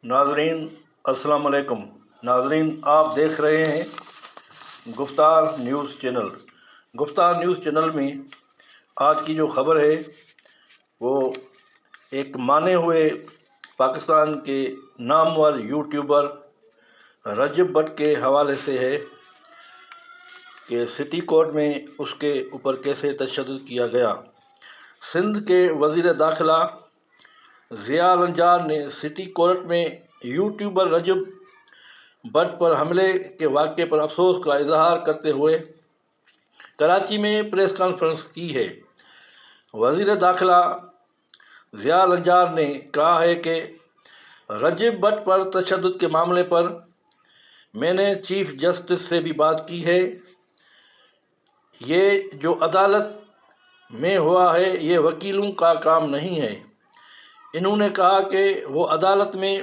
ناظرین السلام علیکم۔ ناظرین آپ دیکھ رہے ہیں گفتار نیوز چینل۔ گفتار نیوز چینل میں آج کی جو خبر ہے وہ ایک مانے ہوئے پاکستان کے نامور یوٹیوبر رجب بٹ کے حوالے سے ہے کہ سٹی کورٹ میں اس کے اوپر کیسے تشدد کیا گیا۔ سندھ کے وزیر داخلہ ضیاء النجار نے سٹی کورٹ میں یوٹیوبر رجب بٹ پر حملے کے واقعے پر افسوس کا اظہار کرتے ہوئے کراچی میں پریس کانفرنس کی ہے۔ وزیر داخلہ ضیاء النجار نے کہا ہے کہ رجب بٹ پر تشدد کے معاملے پر میں نے چیف جسٹس سے بھی بات کی ہے۔ یہ جو عدالت میں ہوا ہے یہ وکیلوں کا کام نہیں ہے۔ انہوں نے کہا کہ وہ عدالت میں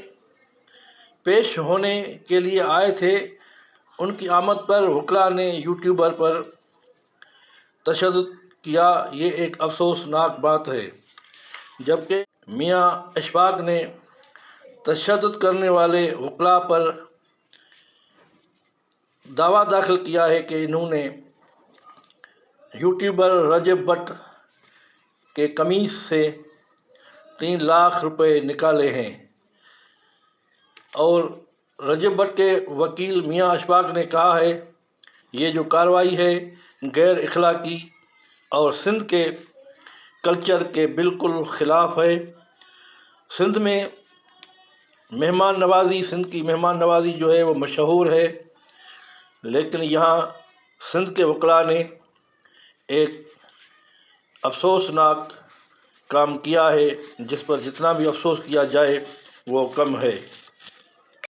پیش ہونے کے لیے آئے تھے، ان کی آمد پر وکلاء نے یوٹیوبر پر تشدد کیا، یہ ایک افسوسناک بات ہے۔ جبکہ میاں اشفاق نے تشدد کرنے والے وکلاء پر دعویٰ داخل کیا ہے کہ انہوں نے یوٹیوبر رجب بٹ کے قمیص سے 3 لاکھ روپے نکالے ہیں، اور رجب بٹ کے وکیل میاں اشفاق نے کہا ہے یہ جو کارروائی ہے غیر اخلاقی اور سندھ کے کلچر کے بالکل خلاف ہے۔ سندھ میں سندھ کی مہمان نوازی جو ہے وہ مشہور ہے، لیکن یہاں سندھ کے وکلاء نے ایک افسوسناک کام کیا ہے جس پر جتنا بھی افسوس کیا جائے وہ کم ہے۔